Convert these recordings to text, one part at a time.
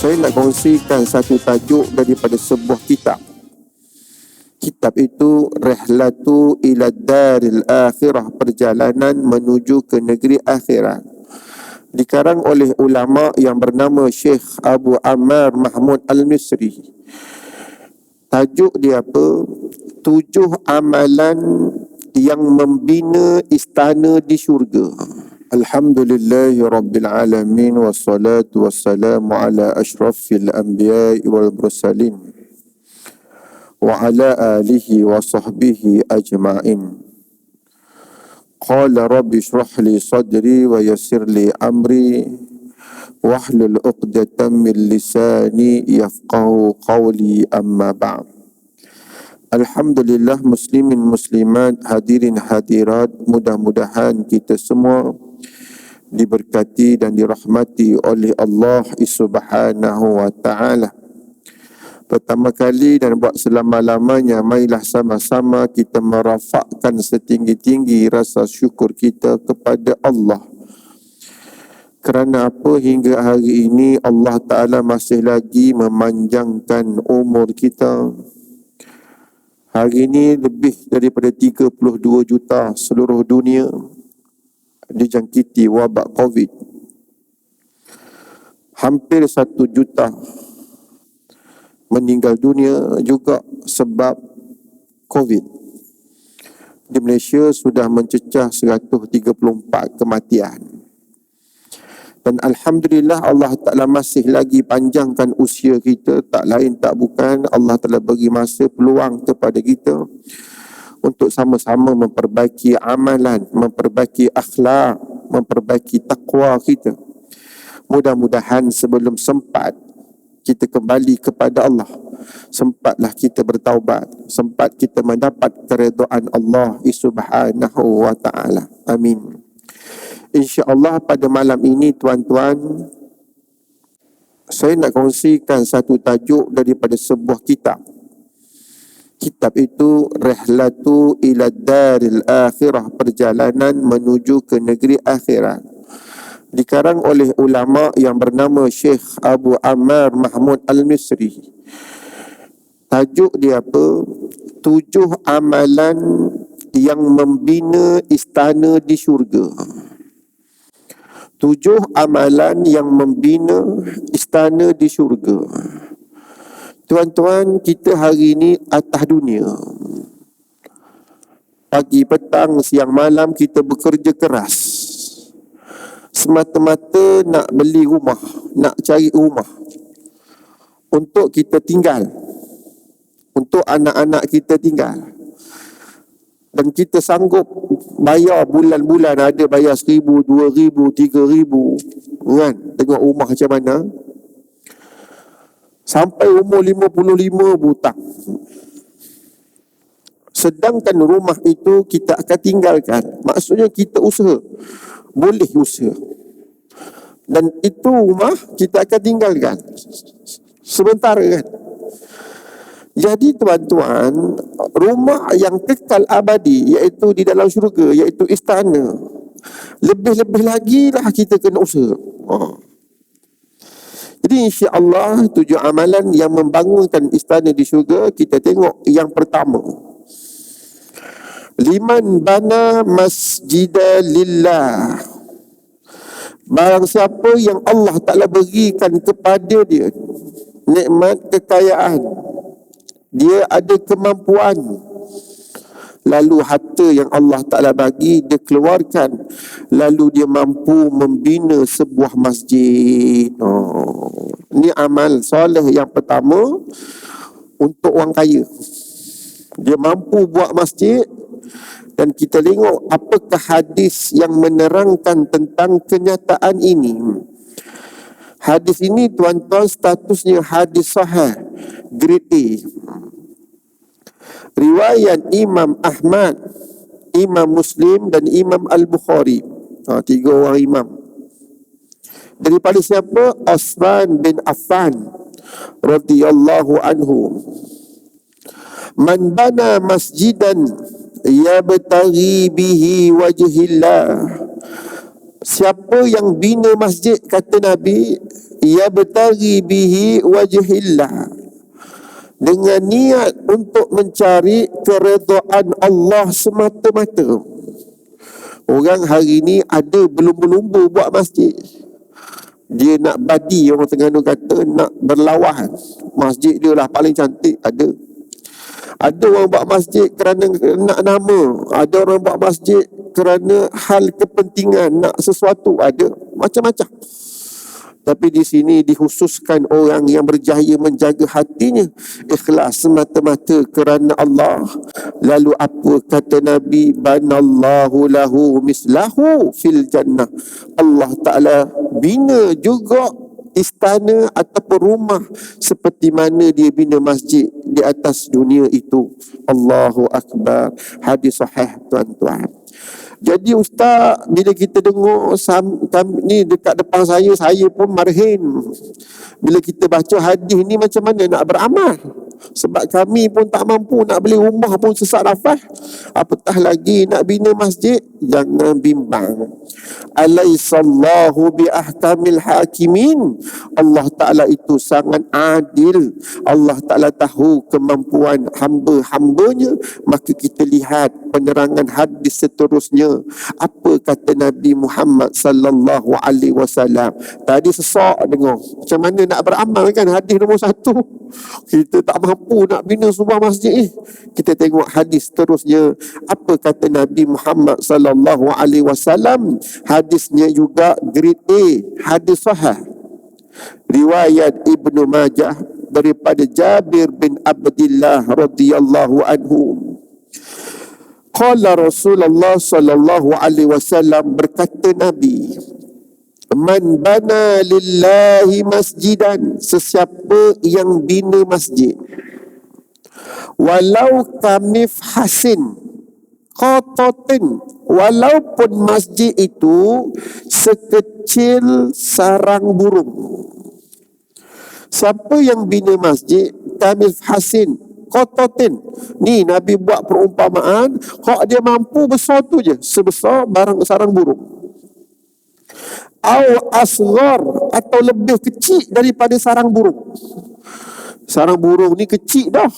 Saya nak kongsikan satu tajuk daripada sebuah kitab. Kitab itu Rihlatu ila Daril Akhirah, perjalanan menuju ke negeri akhirat. Dikarang oleh ulama yang bernama Syekh Abu Ammar Mahmud Al-Misri. Tajuk dia apa? 7 amalan yang membina istana di syurga. Alhamdulillahi Rabbil Alamin, wassalatu wassalamu ala ashrafil anbiya'i wal mursalin wa ala alihi wa sahbihi ajma'in. Qala rabbi shrah li sadri wa yassir li amri wahlul 'uqdatam min lisani yafqahu qawli, amma ba'd. Alhamdulillah, muslimin muslimat, hadirin hadirat, mudah-mudahan kita semua diberkati dan dirahmati oleh Allah Subhanahu wa ta'ala. Pertama kali dan buat selama-lamanya, marilah sama-sama kita merafakkan setinggi-tinggi rasa syukur kita kepada Allah. Kerana apa? Hingga hari ini Allah Ta'ala masih lagi memanjangkan umur kita. Hari ini lebih daripada 32 juta seluruh dunia dijangkiti wabak COVID. Hampir 1 juta meninggal dunia juga sebab COVID. Di Malaysia sudah mencecah 134 kematian. Dan Alhamdulillah, Allah Ta'ala masih lagi panjangkan usia kita. Tak lain tak bukan, Allah Ta'ala bagi masa peluang kepada kita untuk sama-sama memperbaiki amalan, memperbaiki akhlak, memperbaiki takwa kita. Mudah-mudahan sebelum sempat kita kembali kepada Allah, sempatlah kita bertaubat, sempat kita mendapat keredaan Allah Subhanahu wa ta'ala. Amin. InsyaAllah pada malam ini, tuan-tuan, saya nak kongsikan satu tajuk daripada sebuah kitab. Kitab itu Rihlatu ila Daril Akhirah, perjalanan menuju ke negeri akhirat. Dikarang oleh ulama yang bernama Syekh Abu Ammar Mahmud Al-Misri. Tajuk dia apa? 7 amalan yang membina istana di syurga. 7 amalan yang membina istana di syurga. Tuan-tuan, kita hari ini atas dunia. Pagi, petang, siang, malam kita bekerja keras. Semata-mata nak beli rumah, nak cari rumah untuk kita tinggal, untuk anak-anak kita tinggal. Dan kita sanggup bayar bulan-bulan, ada bayar 1,000, 2,000, 3,000, kan? Tengok rumah macam mana. Sampai umur 55 hutang. Sedangkan rumah itu kita akan tinggalkan. Maksudnya kita usaha. Boleh usaha. Dan itu rumah kita akan tinggalkan sementara, kan? Jadi tuan-tuan, rumah yang kekal abadi, iaitu di dalam syurga, iaitu istana, lebih-lebih lagi lah kita kena usaha. Jadi insya-Allah 7 amalan yang membangunkan istana di syurga. Kita tengok yang pertama. Liman bana masjida lillah. Barang siapa yang Allah Ta'ala berikan kepada dia nikmat kekayaan, dia ada kemampuan, lalu harta yang Allah Ta'ala bagi dia keluarkan, lalu dia mampu membina sebuah masjid. Ini amal soleh yang pertama untuk orang kaya. Dia mampu buat masjid. Dan kita tengok apakah hadis yang menerangkan tentang kenyataan ini. Hadis ini, tuan-tuan, statusnya hadis sahih, grade A. Riwayat Imam Ahmad, Imam Muslim dan Imam Al-Bukhari. 3 orang imam. Daripada siapa? Uthman bin Affan radhiyallahu anhu. Man bana masjidan yabtaghi bihi wajhillah. Siapa yang bina masjid, kata Nabi, yabtaghi bihi wajhillah, dengan niat untuk mencari keredaan Allah semata-mata. Orang hari ni ada berlumba-lumba buat masjid. Dia nak badi, orang Terengganu kata, nak berlawan. Masjid dia lah paling cantik, ada. Ada orang buat masjid kerana nak nama. Ada orang buat masjid kerana hal kepentingan, nak sesuatu, ada. Macam-macam. Tapi di sini dikhususkan orang yang berjaya menjaga hatinya ikhlas semata-mata kerana Allah. Lalu apa kata Nabi? Banallahu lahu mislahu fil jannah. Allah Ta'ala bina juga istana ataupun rumah seperti mana dia bina masjid di atas dunia itu. Allahu Akbar. Hadis sahih, tuan-tuan. Jadi ustaz, bila kita dengar ni dekat depan saya pun marhin. Bila kita baca hadis ni, macam mana nak beramal? Sebab kami pun tak mampu, nak beli rumah pun sesak nafas, apatah lagi nak bina masjid. Jangan bimbang. Alaisallahu bi ahkamil hakimin. Allah Ta'ala itu sangat adil. Allah Ta'ala tahu kemampuan hamba-hambanya. Maka kita lihat penerangan hadis seterusnya. Apa kata Nabi Muhammad sallallahu alaihi wasallam? Tadi sesak dengar. Macam mana nak beramal kan? Hadis nombor 1. Kita tak mampu nak bina sebuah masjid. Kita tengok hadis seterusnya. Apa kata Nabi Muhammad sallallahu alaihi wasallam? Hadisnya juga grade A, hadis sahih. Riwayat Ibnu Majah daripada Jabir bin Abdullah radhiyallahu anhu. Qala Rasulullah sallallahu alaihi wasallam, berkata Nabi, man bana lillahi masjidan, sesiapa yang bina masjid, walau kamif hasin qatatin, walaupun masjid itu sekecil sarang burung. Siapa yang bina masjid kamif hasin qatatin, ni Nabi buat perumpamaan, kalau dia mampu besar tu je, sebesar sarang burung. Au asghar, atau lebih kecil daripada sarang burung. Sarang burung ni kecil dah,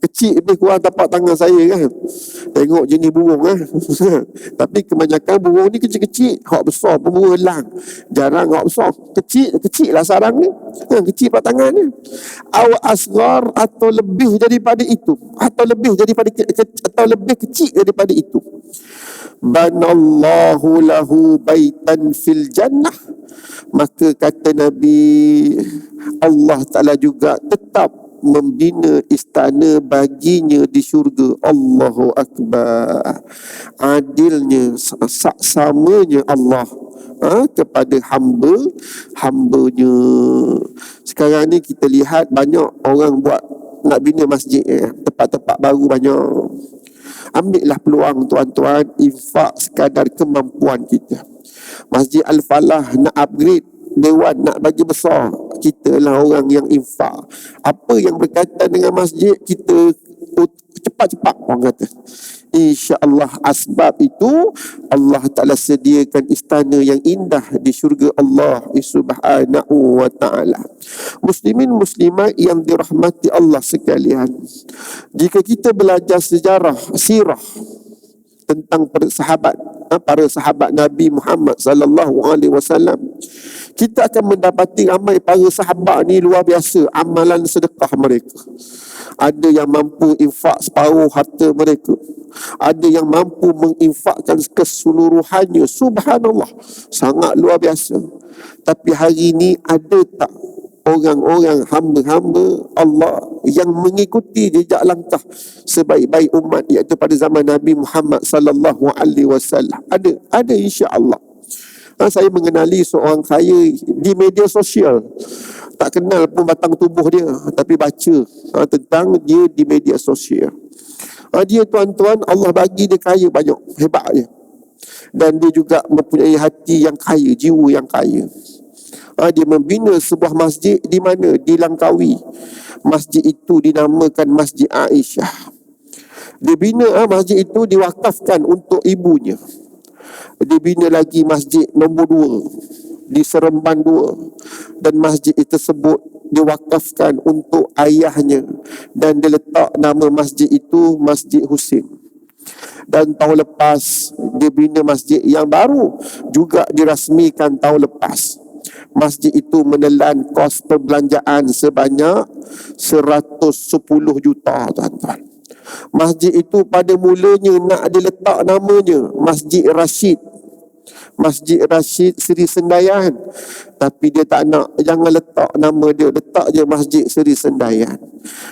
kecil lebih kurang tapak tangan saya kan. Tengok jenis burung kan. Tapi kebanyakan burung ni kecil-kecil. Hak besar pun burung elang, jarang hak besar. Kecil lah sarang ni, kecil tapak tangan ni. Aw asghar, atau lebih daripada itu, atau lebih kecil daripada itu. Banallahu lahu baitan fil jannah, maka kata Nabi, Allah Ta'ala juga tetap membina istana baginya di syurga. Allahu Akbar. Adilnya, saksamanya Allah kepada hamba-hambanya. Sekarang ni kita lihat banyak orang buat nak bina masjid, tempat-tempat baru banyak. Ambillah peluang tuan-tuan, infak sekadar kemampuan kita. Masjid Al-Falah nak upgrade, Dewan nak bagi besar, kita lah orang yang infak. Apa yang berkaitan dengan masjid, kita cepat-cepat orang kata. InsyaAllah asbab itu Allah Ta'ala sediakan istana yang indah di syurga Allah Subhanahu wa ta'ala. Muslimin muslimat yang dirahmati Allah sekalian, jika kita belajar sejarah sirah tentang para sahabat Nabi Muhammad sallallahu alaihi wasallam, kita akan mendapati ramai para sahabat ni luar biasa amalan sedekah mereka. Ada yang mampu infak separuh harta mereka, ada yang mampu menginfakkan keseluruhannya. Subhanallah, sangat luar biasa. Tapi hari ini ada tak orang-orang hamba-hamba Allah yang mengikuti jejak langkah sebaik-baik umat, iaitu pada zaman Nabi Muhammad sallallahu alaihi wasallam? Ada insya-Allah. Saya mengenali seorang kaya di media sosial. Tak kenal pun batang tubuh dia, tapi baca tentang dia di media sosial. Dia tuan-tuan, Allah bagi dia kaya banyak, hebat dia. Dan dia juga mempunyai hati yang kaya, jiwa yang kaya. Dia membina sebuah masjid di mana? Di Langkawi. Masjid itu dinamakan Masjid Aisyah. Dia bina masjid itu, diwakafkan untuk ibunya. Dia bina lagi masjid nombor 2 di Seremban 2. dan masjid tersebut diwakafkan untuk ayahnya dan dia letak nama masjid itu Masjid Husin. Dan tahun lepas dia bina masjid yang baru juga dirasmikan tahun lepas. Masjid itu menelan kos perbelanjaan sebanyak 110 juta, tuan-tuan. Masjid itu pada mulanya nak diletak namanya Masjid Rashid, Masjid Rashid Seri Sendayan, tapi dia tak nak, jangan letak nama dia, letak je Masjid Seri Sendayan.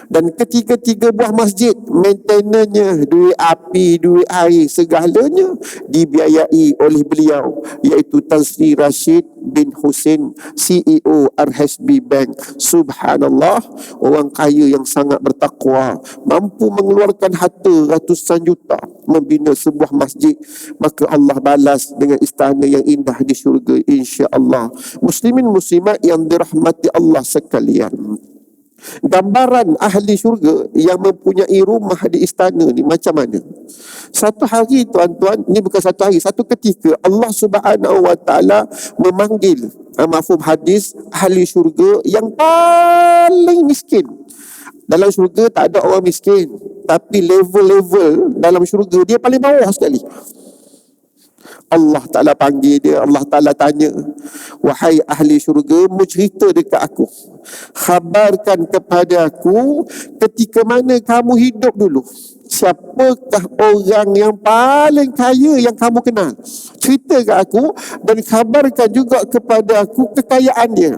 Dan ketiga-tiga buah masjid, maintenance-nya, duit api, duit air, segalanya dibiayai oleh beliau, iaitu Tan Sri Rashid bin Husin, CEO RHSB Bank. Subhanallah, orang kaya yang sangat bertakwa, mampu mengeluarkan harta ratusan juta membina sebuah masjid, maka Allah balas dengan istana yang indah di syurga, insya-Allah. Muslimin muslimat yang dirahmati Allah sekalian, gambaran ahli syurga yang mempunyai rumah di istana ni macam mana? Satu hari, tuan-tuan, ni bukan satu hari, satu ketika Allah Subhanahu wa taala memanggil, mafhum hadis, ahli syurga yang paling miskin. Dalam syurga tak ada orang miskin, tapi level-level dalam syurga dia paling bawah sekali. Allah Ta'ala panggil dia, Allah Ta'ala tanya, wahai ahli syurga, mu cerita dekat aku, khabarkan kepada aku ketika mana kamu hidup dulu, siapakah orang yang paling kaya yang kamu kenal? Cerita kat aku dan khabarkan juga kepada aku kekayaan dia.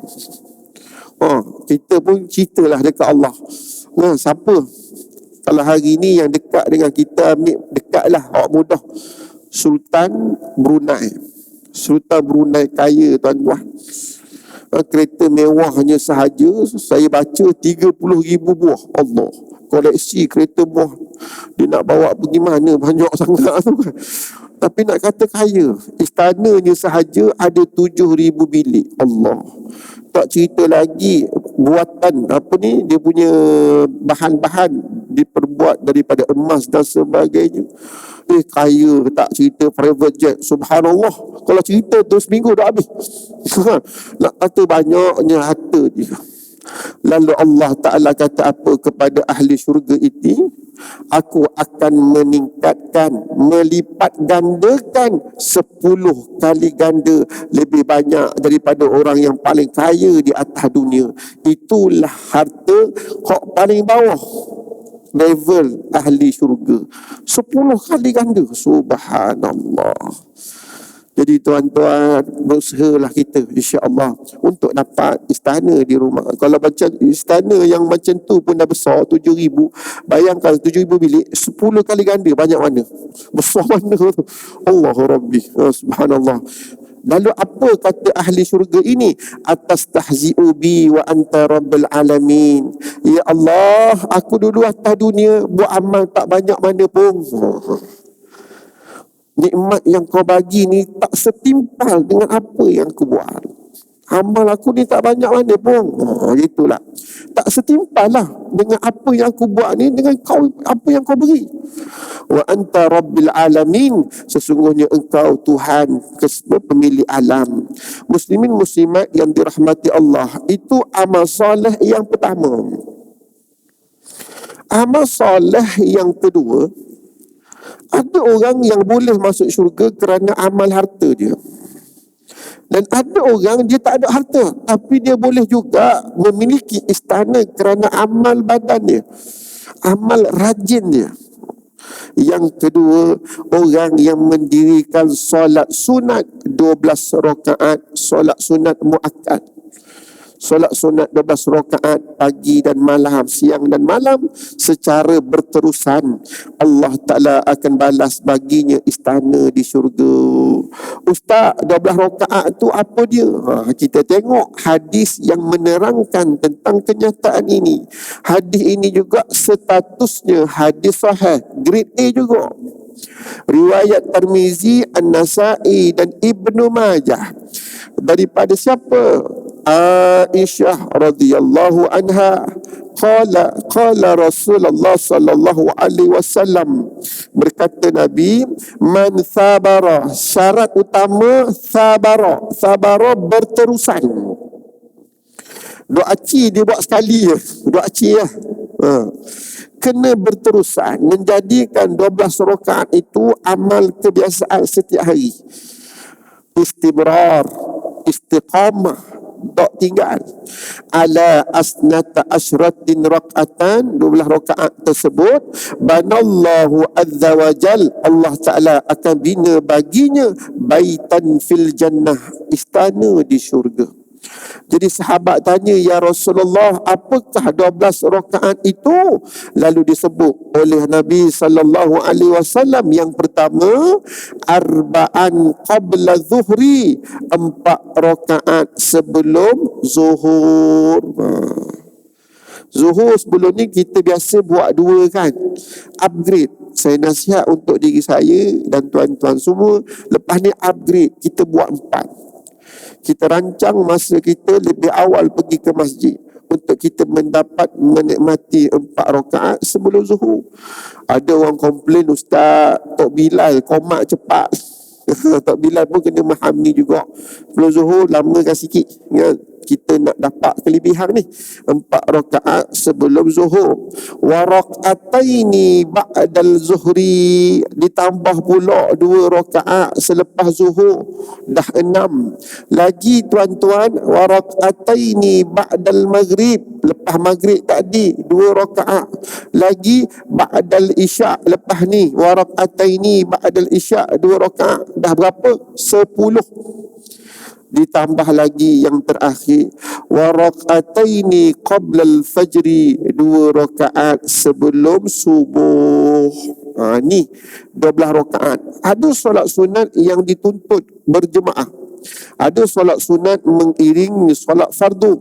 Kita pun ceritalah dekat Allah. Siapa? Kalau hari ni yang dekat dengan kita, ambil dekatlah, awak mudah. Sultan Brunei. Sultan Brunei kaya, tuan-tuan. Kereta mewahnya sahaja saya baca 30,000 buah. Allah, koleksi kereta buah. Dia nak bawa pergi mana banyak sangat tu kan. Tapi nak kata kaya, istananya sahaja ada 7,000 bilik. Allah. Tak cerita lagi buatan apa ni, dia punya bahan-bahan diperbuat daripada emas dan sebagainya. Kaya, tak cerita private jet. Subhanallah, kalau cerita tu seminggu dah habis. Nak kata banyaknya harta dia. Lalu Allah Ta'ala kata apa kepada ahli syurga ini? Aku akan meningkatkan, melipat gandakan 10 kali ganda lebih banyak daripada orang yang paling kaya di atas dunia. Itulah harta kok paling bawah level ahli syurga, 10 kali ganda. Subhanallah. Jadi tuan-tuan, berusahalah kita insya-Allah untuk dapat istana di rumah. Kalau macam istana yang macam tu pun dah besar 7,000, bayangkan 7,000 bilik, 10 kali ganda, banyak mana? Besar mana tu? Allahu Rabbi. Subhanallah. Lalu apa kata ahli syurga ini? Atas tahzi'u bi wa anta rabbul alamin. Ya Allah, aku dulu atas dunia buat amal tak banyak mana pun. Nikmat yang kau bagi ni tak setimpal dengan apa yang aku buat. Amal aku ni tak banyak mana pun. Itulah. Tak setimpal lah dengan apa yang aku buat ni dengan kau, apa yang kau beri. Wa anta rabbil alamin. Sesungguhnya engkau Tuhan, pemilik alam. Muslimin muslimat yang dirahmati Allah, itu amal soleh yang pertama. Amal soleh yang kedua, ada orang yang boleh masuk syurga kerana amal harta dia. Dan ada orang dia tak ada harta, tapi dia boleh juga memiliki istana kerana amal badan dia, amal rajin dia. Yang kedua, orang yang mendirikan solat sunat 12 rakaat, solat sunat muakkad. Solat sunat 12 rakaat pagi dan malam, siang dan malam secara berterusan, Allah Ta'ala akan balas baginya istana di syurga. Ustaz, 12 rakaat tu apa dia? Kita tengok hadis yang menerangkan tentang kenyataan ini. Hadis ini juga statusnya hadis sahih, grade A juga. Riwayat Tirmizi, An-Nasa'i dan Ibnu Majah. Daripada siapa? Aisyah radhiyallahu anha qala Rasulullah sallallahu alaihi wasallam, berkata Nabi, man sabara, syarat utama sabara berterusan. Doa ci dia buat sekali je. Doa ci lah. Kena berterusan. Menjadikan 12 rakaat itu amal kebiasaan setiap hari. Istimrar, istiqamah, tak tinggal. Ala asnata asyratin raka'atan, 12 rakaat tersebut, banallahu azza wa jal, Allah Ta'ala akan bina baginya baitan fil jannah, istana di syurga. Jadi sahabat tanya, ya Rasulullah, apakah 12 rakaat itu? Lalu disebut oleh Nabi sallallahu alaihi wasallam, yang pertama, arba'an qabla zuhri, 4 rakaat sebelum zuhur. Zuhur sebelum ni kita biasa buat 2 kan. Upgrade. Saya nasihat untuk diri saya dan tuan-tuan semua, lepas ni upgrade, kita buat 4. Kita rancang masa kita lebih awal pergi ke masjid untuk kita mendapat menikmati 4 rakaat sebelum zuhur. Ada orang komplain, Ustaz, Tok Bilal komat cepat. Tok Bilal pun kena memahami juga. Sebelum zuhur lama kan sikit. Ya, kita nak dapat kelebihan ni. 4 rakaat sebelum zuhur. Wa raka'ataini ba'dal zuhri, ditambah pula 2 rakaat selepas zuhur. Dah 6. Lagi tuan-tuan, wa raka'ataini ba'dal maghrib, lepas maghrib tadi 2 rakaat. Lagi ba'dal isya, lepas ni wa raka'ataini ba'dal isya 2 rakaat. Dah berapa? 10. Ditambah lagi yang terakhir, wa raka'ataini qabla al-fajri, 2 rakaat sebelum subuh. Ni 12 rakaat. Ada solat sunat yang dituntut berjemaah. Ada solat sunat mengiringi solat fardu,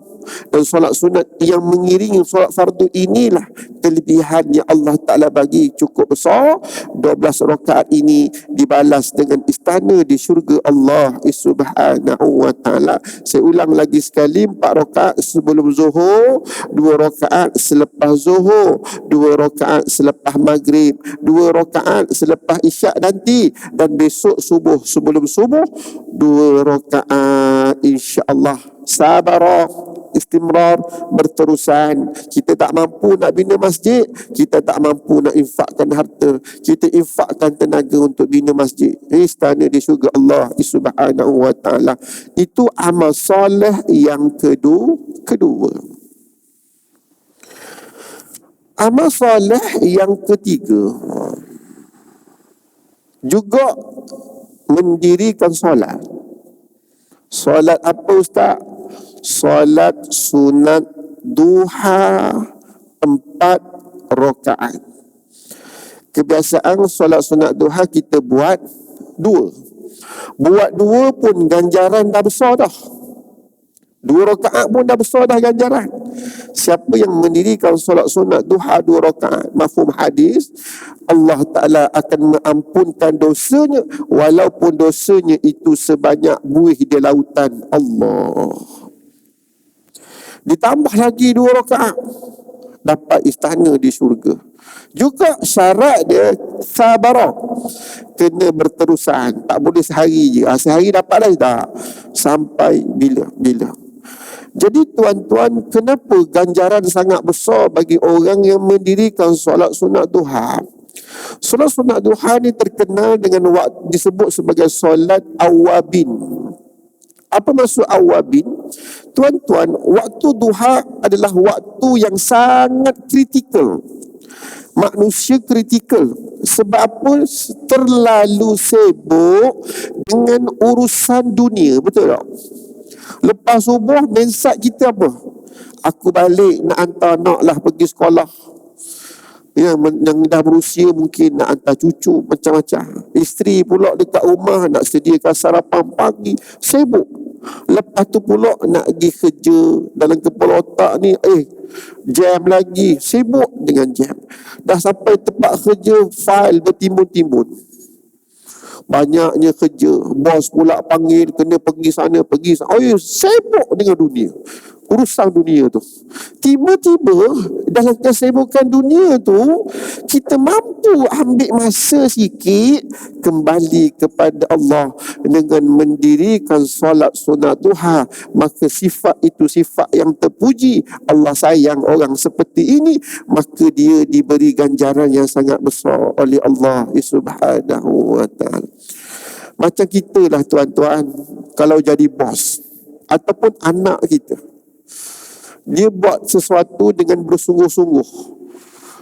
dan solat sunat yang mengiringi solat fardu inilah kelebihan yang Allah Ta'ala bagi cukup besar. 12 rakaat ini dibalas dengan istana di syurga Allah Subhanahu wa Ta'ala. Saya ulang lagi sekali, 4 rakaat sebelum zuhur, 2 rakaat selepas zuhur, 2 rakaat selepas maghrib, 2 rakaat selepas isyak nanti, dan besok subuh sebelum subuh 2 rakaat, insya-Allah. Sabar, istimrar, berterusan. Kita tak mampu nak bina masjid, kita tak mampu nak infakkan harta, kita infakkan tenaga untuk bina masjid, istana di syurga Allah Subhanahu wa Ta'ala. Itu amal soleh yang kedua. Amal soleh yang ketiga, juga mendirikan solat. Solat apa, Ustaz? Solat sunat duha 4 rakaat. Kebiasaan solat sunat duha kita buat 2. Buat 2 pun ganjaran dah besar dah. 2 rakaat pun dah besar dah ganjaran. Siapa yang mendirikan solat sunat duha 2 rakaat, mafhum hadis, Allah Ta'ala akan mengampunkan dosanya, walaupun dosanya itu sebanyak buih di lautan Allah. Ditambah lagi 2 rakaat, dapat istana di syurga. Juga syarat dia sabarah, kena berterusan, tak boleh sehari je. Sehari dapat dah, sampai bila. Jadi tuan-tuan, kenapa ganjaran sangat besar bagi orang yang mendirikan solat sunat duha? Solat sunat duha ni terkenal dengan disebut sebagai solat awabin. Apa maksud awabin? Tuan-tuan, waktu duha adalah waktu yang sangat kritikal. Manusia kritikal. Sebab apa? Terlalu sibuk dengan urusan dunia. Betul tak? Lepas subuh, mensat kita apa? Aku balik nak hantar anak lah pergi sekolah. Yang dah berusia mungkin nak hantar cucu, macam-macam. Isteri pula dekat rumah nak sediakan sarapan pagi, sibuk. Lepas tu pula nak pergi kerja, dalam kepala otak ni jam lagi, sibuk dengan jam. Dah sampai tempat kerja, fail bertimbun-timbun. Banyaknya kerja, bos pula panggil, kena pergi sana, pergi sana. Sibuk dengan dunia, urusan dunia tu. Tiba-tiba dalam kesibukan dunia tu, kita mampu ambil masa sikit kembali kepada Allah dengan mendirikan solat sunat duha. Maka sifat itu sifat yang terpuji. Allah sayang orang seperti ini, maka dia diberi ganjaran yang sangat besar oleh Allah Subhanahu wa ta'ala. Macam kita lah tuan-tuan, kalau jadi bos ataupun anak kita, dia buat sesuatu dengan bersungguh-sungguh.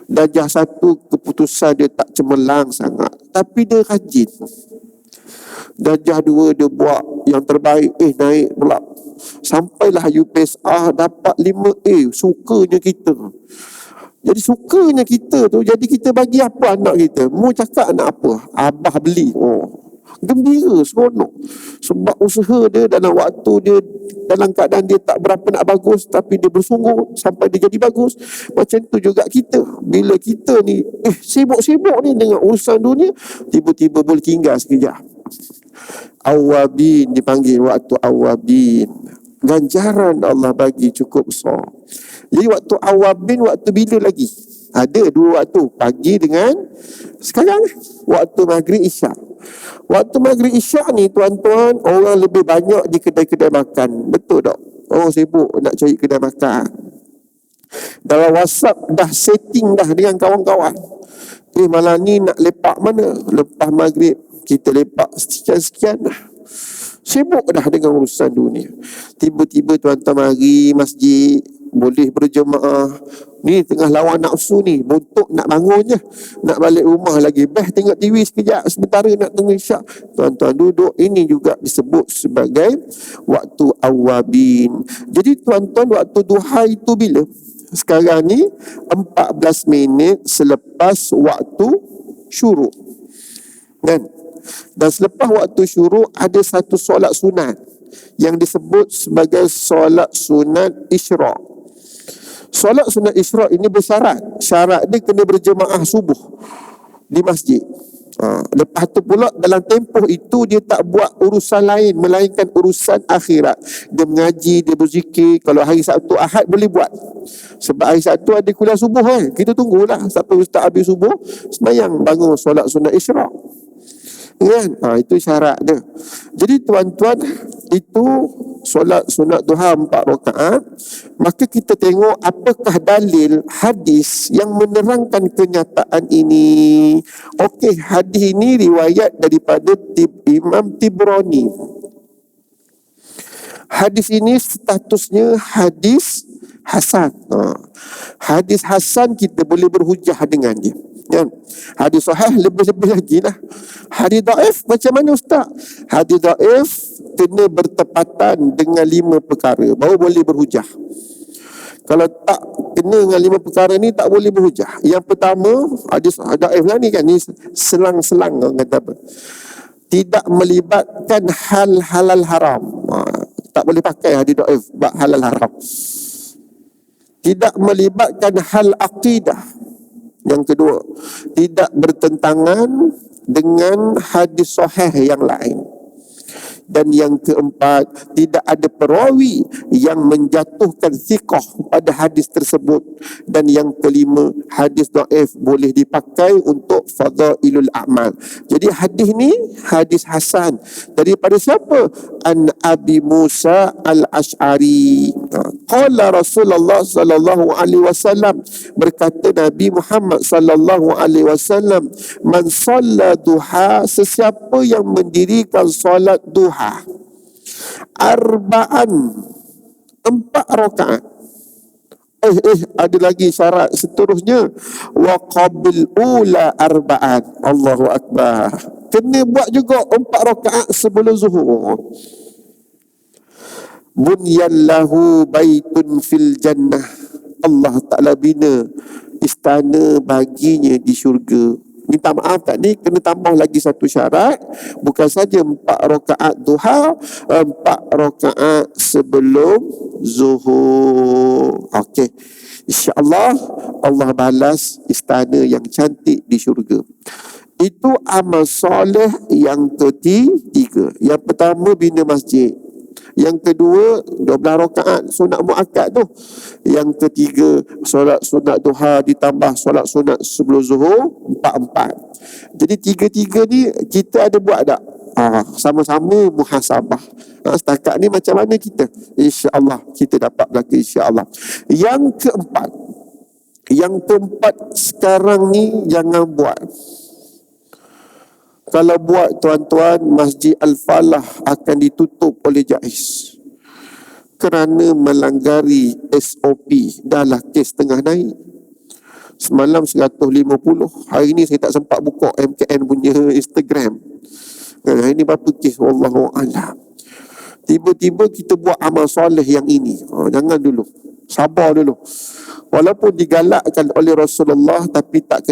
Darjah 1 keputusan dia tak cemerlang sangat, tapi dia rajin. Darjah 2 dia buat yang terbaik, naik pula. Sampailah UPSR dapat 5A, sukanya kita. Jadi sukanya kita tu, jadi kita bagi apa anak kita? Mu cakap nak apa? Abah beli. Gembira, seronok. Sebab usaha dia dalam waktu dia, dalam keadaan dia tak berapa nak bagus, tapi dia bersungguh sampai dia jadi bagus. Macam tu juga kita. Bila kita ni sibuk-sibuk ni dengan urusan dunia, tiba-tiba boleh tinggal sekejap. Awabin dipanggil, waktu awabin. Ganjaran Allah bagi cukup besar. Jadi waktu awabin, waktu bila lagi? Ada 2 waktu, pagi dengan sekarang waktu maghrib isyak. Waktu maghrib isyak ni tuan-tuan, orang lebih banyak di kedai-kedai makan. Betul tak? Orang sibuk nak cari kedai makan. Dalam WhatsApp dah setting dah dengan kawan-kawan. Malam ni nak lepak mana? Lepas maghrib kita lepak sekian-sekian dah. Sibuk dah dengan urusan dunia. Tiba-tiba tuan-tuan mari masjid, boleh berjemaah. Ni tengah lawan nafsu ni, bontok nak bangun je, nak balik rumah lagi, tengok TV sekejap, sementara nak tunggu isyak. Tuan-tuan duduk, ini juga disebut sebagai waktu awabin. Jadi tuan-tuan, waktu duha itu bila? Sekarang ni 14 minit selepas waktu syuruk, kan? Dan selepas waktu syuruk ada satu solat sunat yang disebut sebagai solat sunat isyraq. Solat sunat isyraq ini bersyarat. Syarat dia kena berjemaah subuh di masjid. Lepas tu pula dalam tempoh itu dia tak buat urusan lain melainkan urusan akhirat. Dia mengaji, dia berzikir. Kalau hari Sabtu Ahad boleh buat. Sebab hari Sabtu ada kuliah subuh kan. Kita tunggulah sampai ustaz habis subuh, sembahyang bangun solat sunat isyraq. Kan? Itu syarat dia. Jadi tuan-tuan, itu solat sunat duha 4 rakaat. Maka kita tengok apakah dalil hadis yang menerangkan kenyataan ini. Okey, hadis ini riwayat daripada Imam Tibrani. Hadis ini statusnya hadis hasan. Hadis hasan kita boleh berhujah dengan dia. Kan? Hadis sahih lebih-lebih lagi lah. Hadis dhaif macam mana ustaz? Hadis dhaif kena bertepatan dengan 5 perkara baru boleh berhujah. Kalau tak kena dengan 5 perkara ni tak boleh berhujah. Yang pertama, hadis dhaif lah ni kan, ni selang-selang orang kata apa? Tidak melibatkan hal halal haram. Tak boleh pakai hadis dhaif bab halal haram. Tidak melibatkan hal akidah. Yang kedua, tidak bertentangan dengan hadis sahih yang lain. Dan yang keempat, tidak ada perawi yang menjatuhkan thiqah pada hadis tersebut. Dan yang kelima, hadis dhaif boleh dipakai untuk fadailul a'mal. Jadi hadis ni hadis hasan. Daripada siapa? An Abi Musa al-Ash'ari. Qala Rasulullah sallallahu alaihi wasallam, berkata Nabi Muhammad sallallahu alaihi wasallam, man shalla duha, sesiapa yang mendirikan solat duha, arba'an, 4 rakaat. Ada lagi syarat seterusnya, wa qabil ula arba'an. Allahu akbar. Kena buat juga 4 rakaat sebelum zuhur. Bunyallahu baitun fil jannah. Allah Ta'ala bina istana baginya di syurga. Minta maaf tak ni, kena tambah lagi satu syarat. Bukan saja 4 rakaat duha, 4 rakaat sebelum zuhur. Okey, InsyaAllah Allah balas istana yang cantik di syurga. Itu amal soleh yang ketiga. Yang pertama, bina masjid. Yang kedua 12 rakaat sunat muakkad tu. Yang ketiga solat sunat duha ditambah solat sunat sebelum zuhur 4. Jadi tiga-tiga ni kita ada buat tak? Sama-sama muhasabah. Setakat ni macam mana kita? InsyaAllah kita dapat belaka, insyaAllah. Yang keempat sekarang ni jangan buat. Kalau buat tuan-tuan, Masjid Al-Falah akan ditutup oleh JAIS kerana melanggari SOP. Dah lah kes tengah naik. Semalam 150. Hari ni saya tak sempat buka MKN punya Instagram. Hari ni berapa kes? Wallahu a'lam. Tiba-tiba kita buat amal soleh yang ini. Jangan dulu. Sabar dulu. Walaupun digalakkan oleh Rasulullah, tapi tak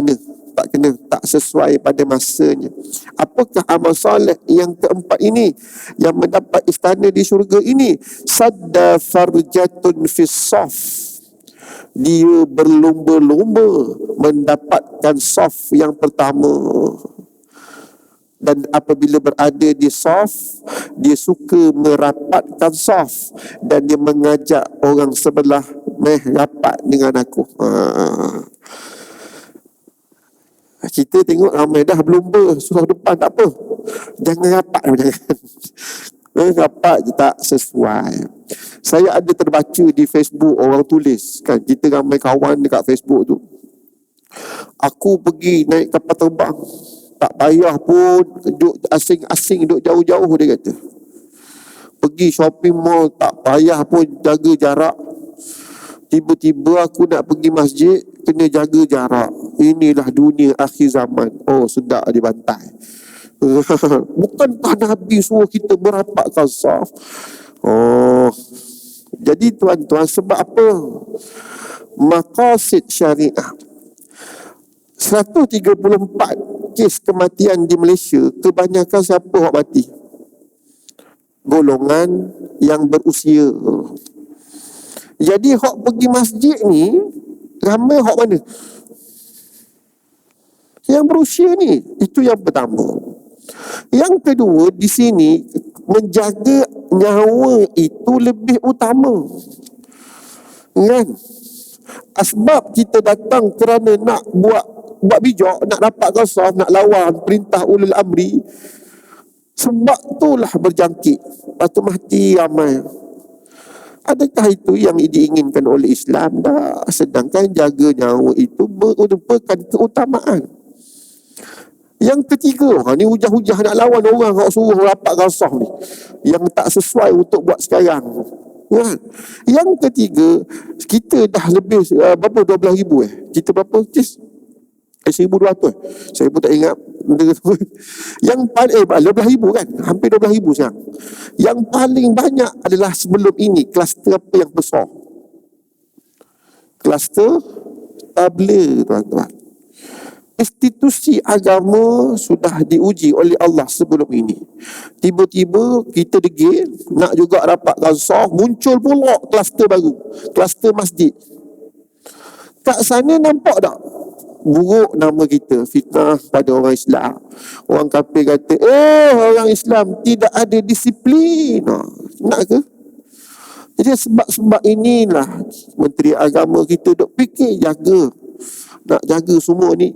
sesuai pada masanya. Apakah amal soleh yang keempat ini yang mendapat istana di syurga ini? Sadda farjatun fis saf. Dia berlumba-lumba mendapatkan saf yang pertama. Dan apabila berada di saf, dia suka merapatkan saf dan dia mengajak orang sebelah, rapat dengan aku. Kita tengok ramai dah berlumba surau depan, tak apa. Jangan rapat. Rapat je tak sesuai. Saya ada terbaca di Facebook orang tulis kan, kita ramai kawan dekat Facebook tu. Aku pergi naik kapal terbang, tak payah pun duduk asing-asing, duduk jauh-jauh, dia kata. Pergi shopping mall, tak payah pun jaga jarak. Tiba-tiba aku nak pergi masjid, kena jaga jarak. Inilah dunia akhir zaman. Oh, sedap dibantai. Bukankah Nabi suruh kita merapatkan saf? Oh, jadi tuan-tuan, sebab apa? Maqasid syariah. 134 kes kematian di Malaysia, kebanyakan siapa yang mati? Golongan yang berusia. Jadi hak pergi masjid ni ramai hak mana? Yang berusia ni. Itu yang pertama. Yang kedua, di sini menjaga nyawa itu lebih utama. Kan? Asbab kita datang kerana nak buat bijak, nak dapatkan saf, nak lawan perintah ulul amri. Sebab itulah berjangkit. Lepas tu mati ramai. Adakah itu yang diinginkan oleh Islam? Dah. Sedangkan jaga nyawa itu merupakan keutamaan. Yang ketiga, ni hujah-hujah nak lawan orang yang suruh rapatkan saf ni, yang tak sesuai untuk buat sekarang. Kan? Yang ketiga, kita dah lebih berapa, 12,000 kita berapa kes? 1,200 saya pun tak ingat. Yang paling 12,000 kan, hampir 12,000 sekarang. Yang paling banyak adalah sebelum ini kluster apa yang besar? Kluster tabligh, tuan-tuan. Institusi agama sudah diuji oleh Allah sebelum ini. Tiba-tiba kita degil nak juga rapatkan saf, muncul pula kluster baru, kluster masjid. Kat sana nampak tak? Buruk nama kita, fitnah pada orang Islam. Orang kafir kata, orang Islam tidak ada disiplin. Nak ke? Jadi sebab inilah Menteri Agama kita duk fikir jaga. Nak jaga semua ni.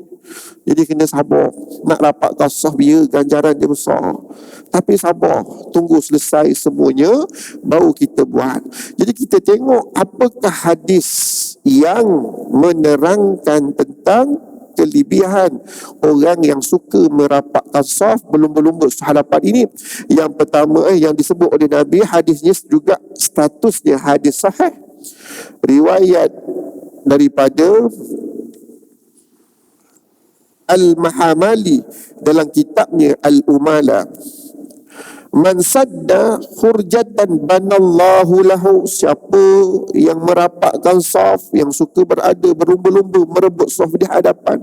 Jadi kena sabar. Nak rapatkan saf, biar ganjaran dia besar. Tapi sabar, tunggu selesai semuanya, baru kita buat. Jadi kita tengok apakah hadis yang menerangkan tentang kelebihan orang yang suka merapatkan saf berlumba-lumba hadapan ini. Yang pertama yang disebut oleh Nabi, hadisnya juga statusnya hadis sahih. Riwayat daripada Al-Mahamali dalam kitabnya Al-Umala. Man sadda khurjatan banallahu lahu. Siapa yang merapatkan saf, yang suka berada berlumba-lumba merebut saf di hadapan,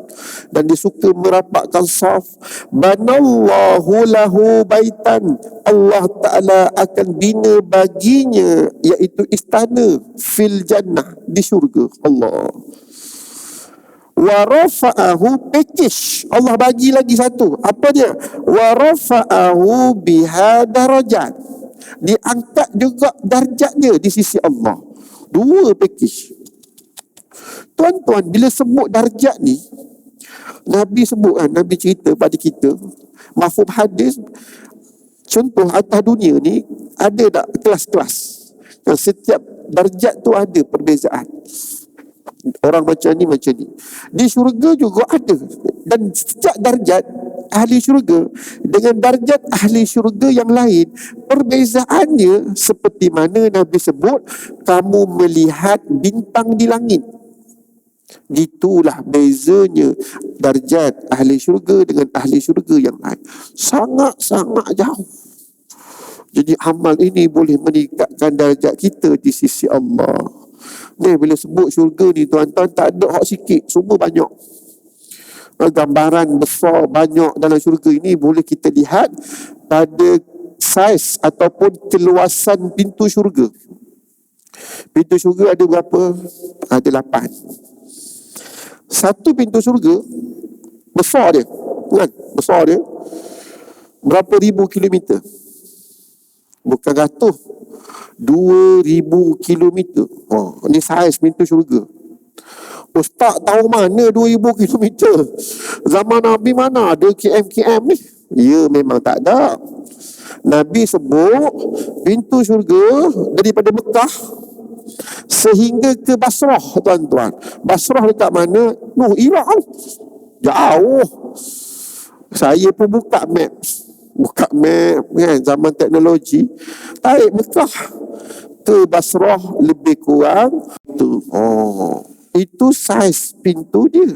dan dia suka merapatkan saf, banallahu lahu baitan, Allah Ta'ala akan bina baginya, iaitu istana fil jannah, di syurga Allah. Wa rafa'ahu, package Allah bagi lagi satu. Apa dia? Wa rafa'ahu biha darajat, diangkat juga darjat dia di sisi Allah. Dua package. Tuan-tuan, bila sebut darjat ni, Nabi sebut kan, Nabi cerita pada kita, mafhum hadis, contoh atas dunia ni ada tak kelas-kelas yang setiap darjat tu ada perbezaan. Orang macam ni, macam ni. Di syurga juga ada. Dan setiap darjat ahli syurga dengan darjat ahli syurga yang lain, perbezaannya seperti mana Nabi sebut, kamu melihat bintang di langit. Itulah bezanya darjat ahli syurga dengan ahli syurga yang lain. Sangat-sangat jauh. Jadi amal ini boleh meningkatkan darjat kita di sisi Allah. Ni bila sebut syurga ni tuan-tuan, tak ada hak sikit, semua banyak. Gambaran besar banyak dalam syurga ini boleh kita lihat pada saiz ataupun keluasan pintu syurga. Pintu syurga ada berapa? Ada 8. Satu pintu syurga besar dia, kan? Besar dia berapa ribu kilometer? Bukan ratus, 2,000 kilometer. Ni saiz pintu syurga. Ustaz tahu mana 2,000 kilometer? Zaman Nabi mana ada km ni? Ya, memang tak ada. Nabi sebut pintu syurga daripada Mekah sehingga ke Basrah, tuan-tuan. Basrah dekat mana? Iraq. Jauh. Saya pun buka map kan, zaman teknologi. Tarik Mekah ke Basrah lebih kurang tu. Itu saiz pintu dia.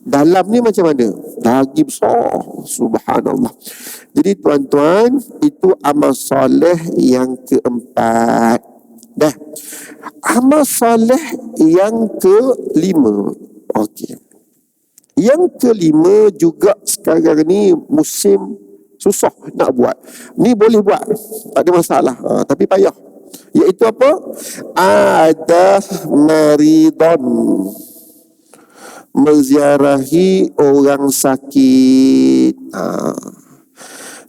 Dalam ni macam mana? Lagi besar. Subhanallah. Jadi tuan-tuan, itu amal soleh yang keempat. Dah. Amal soleh yang kelima. Okey. Yang kelima juga sekarang ni musim susah nak buat. Ni boleh buat, tak ada masalah. Tapi payah. Iaitu apa? Ada maridon, menziarahi orang sakit.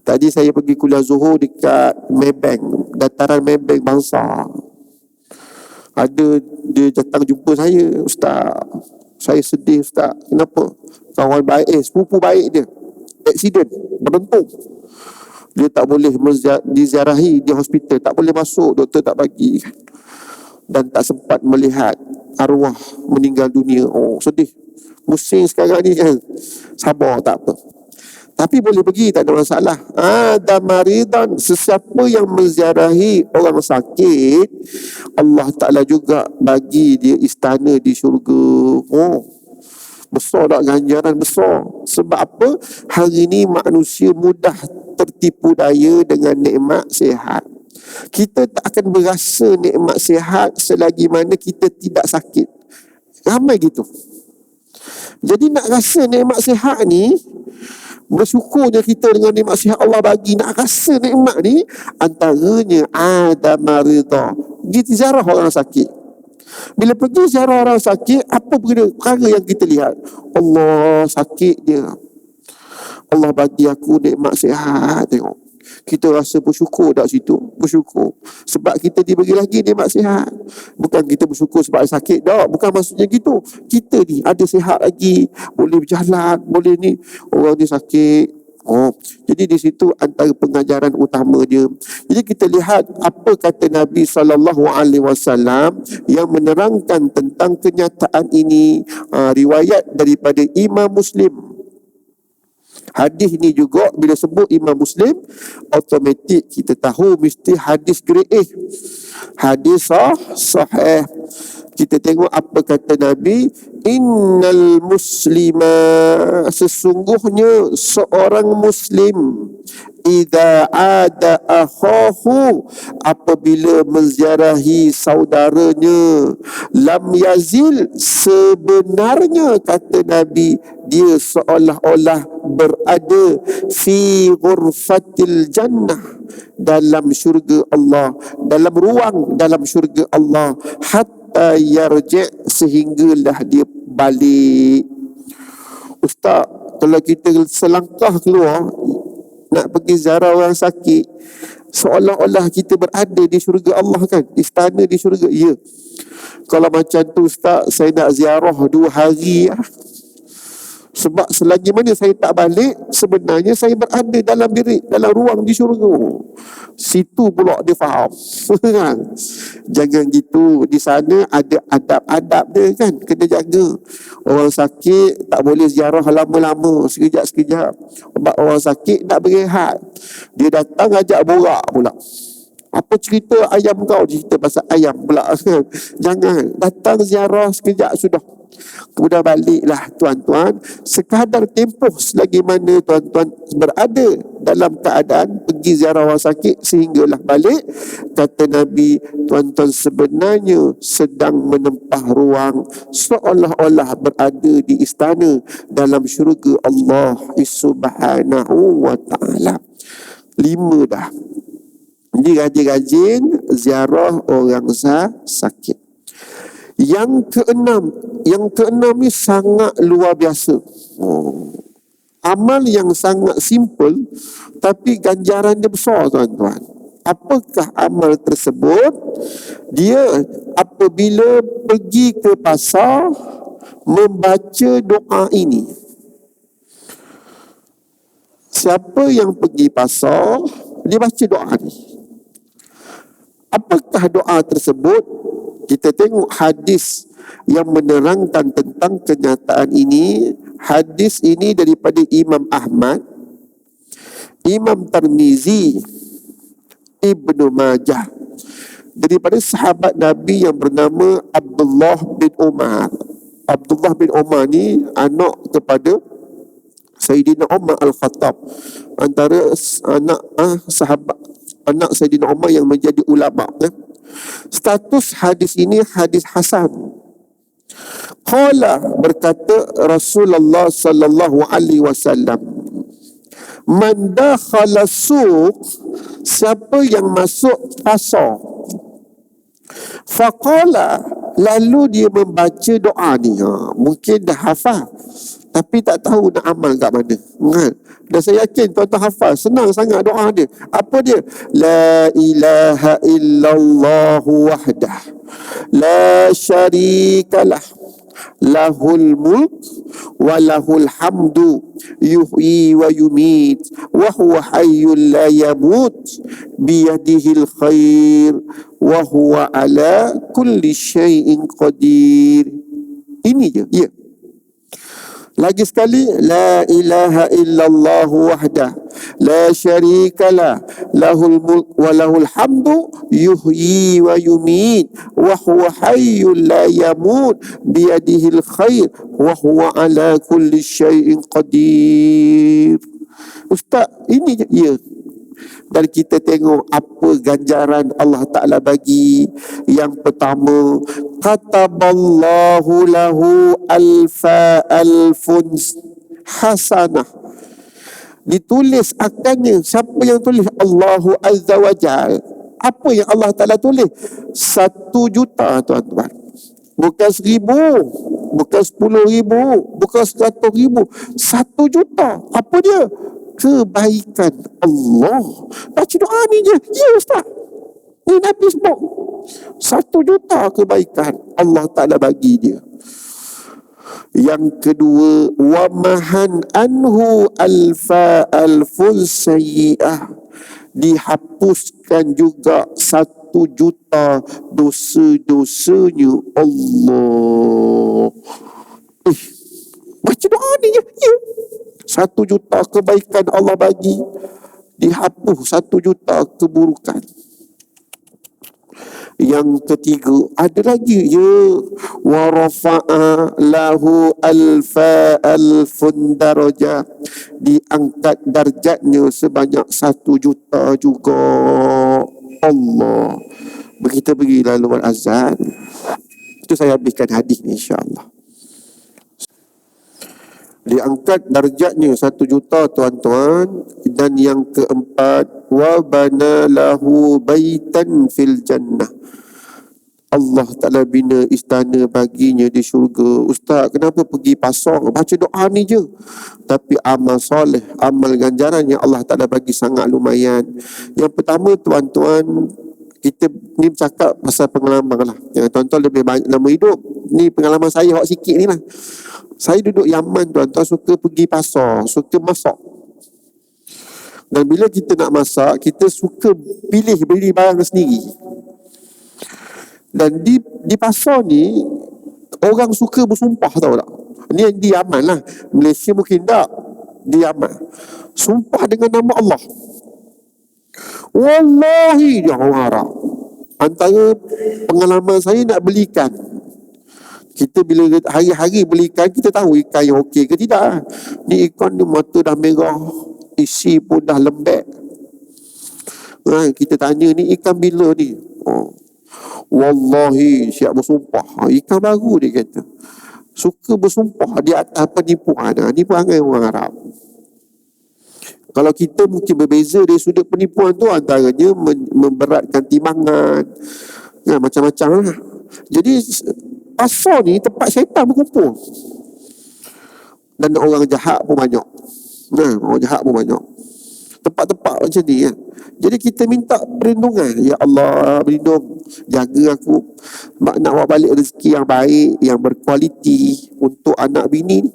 Tadi saya pergi kuliah Zuhur dekat Maybank, dataran Maybank Bangsa. Ada dia datang jumpa saya, Ustaz. Saya sedih, Ustaz. Kenapa? Kawan baik, sepupu baik dia aksiden, beruntung. Dia tak boleh diziarahi di hospital, tak boleh masuk, doktor tak bagi, dan tak sempat melihat arwah meninggal dunia. Sedih. Musim sekarang ni kan, sabar, tak apa. Tapi boleh pergi, tak ada masalah. Ada maridan, sesiapa yang menziarahi orang sakit, Allah Ta'ala juga bagi dia istana di syurga. Besar tak ganjaran? Besar. Sebab apa? Hari ini manusia mudah tertipu daya dengan nikmat sihat. Kita tak akan berasa nikmat sihat selagi mana kita tidak sakit. Ramai gitu. Jadi nak rasa nikmat sihat ni, bersyukurnya kita dengan nikmat sihat Allah bagi. Nak rasa nikmat ni, antaranya ada marida, pergi ziarah orang sakit. Bila pergi ziarah orang sakit, apa perkara yang kita lihat? Allah, sakit dia, Allah bagi aku nikmat sihat. Tengok, kita rasa bersyukur tak situ? Bersyukur sebab kita diberi lagi nikmat sihat. Bukan kita bersyukur sebab sakit, tak. Bukan maksudnya gitu. Kita ni ada sihat lagi, boleh berjalan, boleh ni. Orang ni sakit. Jadi di situ antara pengajaran utama dia. Jadi kita lihat apa kata Nabi SAW yang menerangkan tentang kenyataan ini. Riwayat daripada Imam Muslim. Hadis ni juga bila sebut Imam Muslim, automatik kita tahu mesti hadis grade A. Hadis sahih. Kita tengok apa kata Nabi, innal muslima, sesungguhnya seorang muslim, idza ada akhahu, apabila menziarahi saudaranya, lam yazil, sebenarnya kata Nabi, dia seolah-olah berada fi ghurfatil jannah, dalam syurga Allah, dalam ruang dalam syurga Allah, hatta yarji', sehinggalah dia balik. Ustaz, kalau kita selangkah keluar nak pergi ziarah orang sakit, seolah-olah kita berada di syurga Allah kan, istana di syurga. Ya, kalau macam tu Ustaz, saya nak ziarah 2 hari lah. Sebab selagi mana saya tak balik, sebenarnya saya berada dalam ruang di syurga. Situ pula dia faham. Jangan gitu. Di sana ada adab-adab dia kan, kena jaga. Orang sakit tak boleh ziarah lama-lama, sekejap-sekejap. Sebab orang sakit nak berehat. Dia datang ajak borak pula. Apa cerita ayam kau? Cerita pasal ayam pula. Jangan. Datang ziarah sekejap sudah. Kemudian baliklah tuan-tuan. Sekadar tempoh selagi mana tuan-tuan berada dalam keadaan pergi ziarah orang sakit sehinggalah balik. Kata Nabi, tuan-tuan sebenarnya sedang menempah ruang seolah-olah berada di istana dalam syurga Allah Subhanahu wa ta'ala. 5 dah. Jadi rajin-rajin ziarah orang sakit. Yang keenam ni sangat luar biasa. Amal yang sangat simple tapi ganjaran dia besar tuan-tuan. Apakah amal tersebut? Dia apabila pergi ke pasar membaca doa ini. Siapa yang pergi pasar, dia baca doa ni. Apakah doa tersebut? Kita tengok hadis yang menerangkan tentang kenyataan ini. Hadis ini daripada Imam Ahmad, Imam Tirmizi, Ibnu Majah, daripada sahabat Nabi yang bernama Abdullah bin Umar. Abdullah bin Umar ni anak kepada Sayyidina Umar Al-Khattab, antara anak Sayyidina Umar yang menjadi ulama. Status hadis ini hadis hasan. Qala, berkata Rasulullah sallallahu alaihi wasallam, man dakhala suq, siapa yang masuk pasar, faqala, lalu dia membaca doa ni. Mungkin dah hafal tapi tak tahu nak amal kat mana. Dan saya yakin tuan-tuan hafal, senang sangat doa dia. Apa dia? La ilaha illallah wahdah, la syarikalah, lahul mulk wa lahul hamdu, yuhyi wa yumit, wa huwa hayyul la yamut, biyadihil khair, wa huwa ala kulli syai'in qadir. Ini je, ya. Lagi sekali, la ilaha illallah wahdah, la syarikalah, lahul mulk wa lahul hamdu, yuhyi wa yumit, wa huwa hayyul la yamut, biyadihil khair, wa huwa ala kulli syai'in qadir. Ustaz, ini je? Ya. Dan kita tengok apa ganjaran Allah Ta'ala bagi. Yang pertama, kataballahu lahu alfun hasanah. Ditulis akannya. Siapa yang tulis? Allahu Azza wa Jal. Apa yang Allah Ta'ala tulis? 1 juta tuan-tuan. Bukan 1,000, bukan 10,000, bukan 100,000. 1 juta. Apa dia? Kebaikan Allah. Baca doa ni je. Ya Ustaz, ni Nabi sebut 1 juta kebaikan Allah Ta'ala bagi dia. Yang kedua, wa mahan anhu alful sayyi'ah, dihapuskan juga 1 juta dosa-dosanya Allah. Baca doa ni je. Ya. 1 juta kebaikan Allah bagi, dihapus 1 juta keburukan. Yang ketiga, ada lagi, ya, wa rafa'a lahu alfun darajah, diangkat darjatnya sebanyak 1 juta juga Allah. Begitu pergi lalu azan. Itu saya habiskan hadis ni, insya-Allah. Diangkat darjatnya 1 juta tuan-tuan. Dan yang keempat, wa bana lahu baitan fil jannah, Allah Ta'ala bina istana baginya di syurga. Ustaz, kenapa pergi pasar baca doa ni je? Tapi amal soleh, amal ganjaran yang Allah Ta'ala bagi sangat lumayan. Yang pertama, tuan-tuan, kita ni bercakap pasal pengalaman lah. Yang tuan-tuan lebih banyak lama hidup. Ni pengalaman saya awak sikit ni lah. Saya duduk Yaman, tuan-tuan, suka pergi pasar, suka masak. Dan bila kita nak masak, kita suka pilih beli barang sendiri. Dan di pasar ni, orang suka bersumpah, tahu tak? Ni di Yaman lah. Malaysia mungkin tak. Di Yaman. Sumpah dengan nama Allah. Wallahi, dia orang Arab. Antara pengalaman saya nak belikan. Kita bila hari-hari belikan, kita tahu ikan yang okey ke tidak. Ni ikan ni mata dah merah, isi pun dah lembek. Kita tanya, ni ikan bila ni? Wallahi, siap bersumpah. Ikan baru, dia kata. Suka bersumpah di atas penipuan. Ni perangai orang Arab. Kalau kita mungkin berbeza dari sudut penipuan tu, antaranya memberatkan timbangan, macam-macam lah. Jadi pasar ni tempat syaitan berkumpul. Dan orang jahat pun banyak. Orang jahat pun banyak. Tempat-tempat macam ni kan. Jadi kita minta perlindungan. Ya Allah, berlindung, jaga aku. Nak bawa balik rezeki yang baik, yang berkualiti untuk anak bini.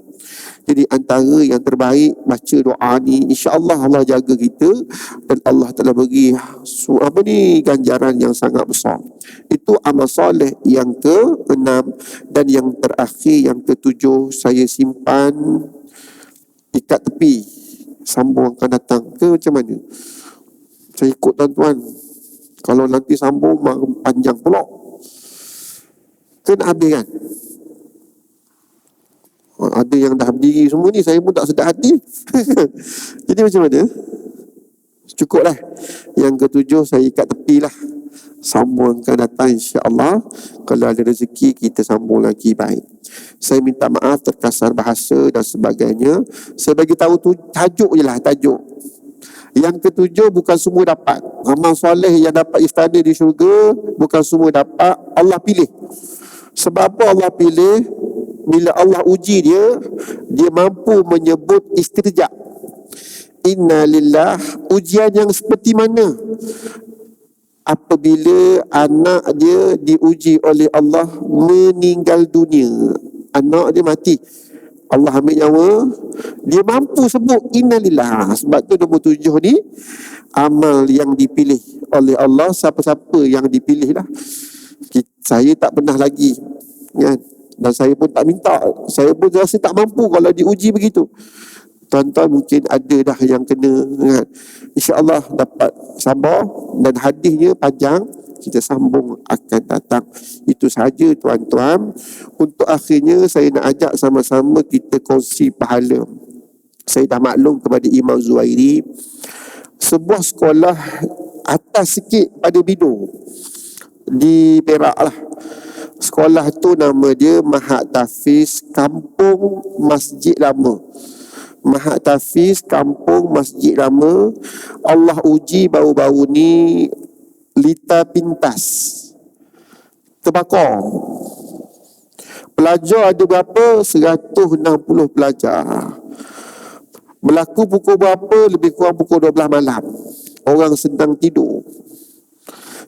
Jadi antara yang terbaik, baca doa ni, insya-Allah Allah jaga kita dan Allah telah bagi ganjaran yang sangat besar. Itu amal soleh yang ke-6. Dan yang terakhir, yang ke-7, saya simpan ikat tepi. Sambung akan datang ke macam mana? Saya ikut tuan-tuan. Kalau nanti sambung panjang pula, kena habis kan? Ada yang dah berdiri semua ni, saya pun tak sedar hati. Jadi macam mana? Cukup lah. Yang ke-7 saya ikat tepi lah. Sambung akan datang insya-Allah. Kalau ada rezeki, kita sambung lagi baik. Saya minta maaf terkasar bahasa dan sebagainya. Saya bagi tahu tu tajuk je lah, tajuk. Yang ke-7 bukan semua dapat. Amal soleh yang dapat istana di syurga, bukan semua dapat. Allah pilih. Sebab apa Allah pilih? Bila Allah uji dia mampu menyebut istirja. Inna lillah. Ujian yang seperti mana? Apabila anak dia diuji oleh Allah meninggal dunia, anak dia mati, Allah ambil nyawa, dia mampu sebut innalillah. Sebab tu nombor 7 ni amal yang dipilih oleh Allah. Siapa-siapa yang dipilih lah. Saya tak pernah lagi kan? Dan saya pun tak minta. Saya pun rasa tak mampu kalau diuji begitu. Tuan-tuan mungkin ada dah yang kena kan? InsyaAllah dapat sabar. Dan hadisnya panjang, kita sambung akan datang. Itu saja tuan-tuan. Untuk akhirnya saya nak ajak sama-sama kita kongsi pahala. Saya dah maklum kepada Imam Zuhairi, sebuah sekolah atas sikit pada Bido di Perak lah. Sekolah tu nama dia Mahat Tafiz Kampung Masjid Lama. Mahat Tafiz Kampung Masjid Lama. Allah uji baru-baru ni lita pintas terbakar. Pelajar ada berapa? 160 pelajar. Berlaku pukul berapa? Lebih kurang pukul 12 malam. Orang sedang tidur.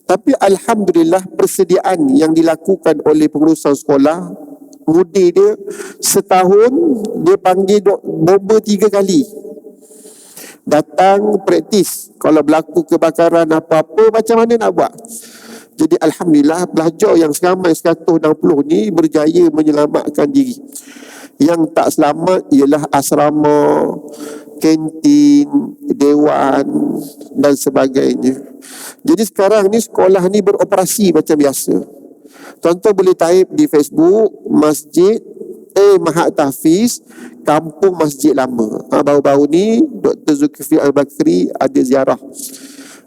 Tapi Alhamdulillah, persediaan yang dilakukan oleh pengurusan sekolah, mudir dia setahun dia panggil bomba 3 kali. Datang praktis. Kalau berlaku kebakaran apa-apa, macam mana nak buat? Jadi Alhamdulillah, pelajar yang seramai 160 ni berjaya menyelamatkan diri. Yang tak selamat ialah asrama, kantin, dewan dan sebagainya. Jadi sekarang ni sekolah ni beroperasi macam biasa. Tuan-tuan boleh type di Facebook Masjid Mahat Tafiz Kampung Masjid Lama. Baru-baru ni Dr. Zulkifli Al-Bakri ada ziarah.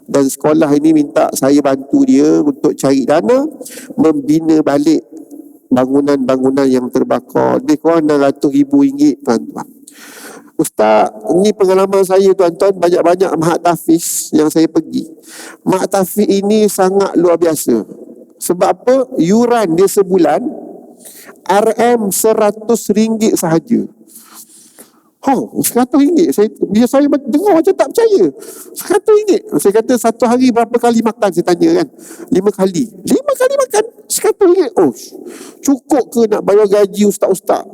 Dan sekolah ini minta saya bantu dia untuk cari dana membina balik bangunan-bangunan yang terbakar. Lebih kurang RM600,000, tuan-tuan. Ustaz, ini pengalaman saya tuan-tuan, banyak-banyak Mahat Tafiz yang saya pergi. Mahat Tafiz ini sangat luar biasa. Sebab apa? Yuran dia sebulan RM100 sahaja. RM100. Saya dengar macam tak percaya. RM100. Saya kata satu hari berapa kali makan? Saya tanya kan. 5 kali. 5 kali makan RM100. Cukup ke nak bayar gaji ustaz-ustaz?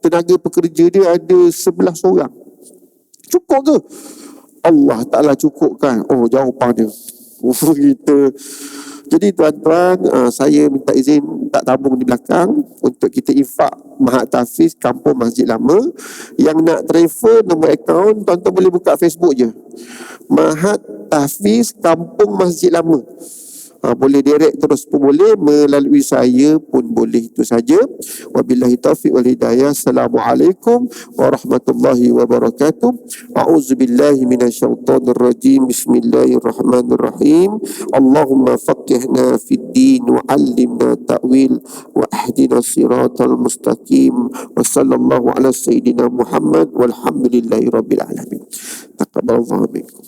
Tenaga pekerja dia ada 11 orang. Cukup ke? Allah Ta'ala cukupkan. Jawapannya. Kita. Jadi tuan-tuan, saya minta izin tak tabung di belakang untuk kita infak Mahat Tahfiz Kampung Masjid Lama. Yang nak transfer nombor akaun, tuan-tuan boleh buka Facebook je, Mahat Tahfiz Kampung Masjid Lama. Boleh direct terus pun boleh, melalui saya pun boleh. Itu saja. Wabillahi taufiq wal hidayah. Assalamualaikum warahmatullahi wabarakatuh. A'udzubillahi minasyaitonir rajim. Bismillahirrahmanirrahim. Allahumma faqihna fid din wa 'allimna ta'wil wa ahdina siratal mustaqim. Wa sallallahu ala sayyidina Muhammad walhamdulillahi rabbil alamin. Taqabbalallahu minkum.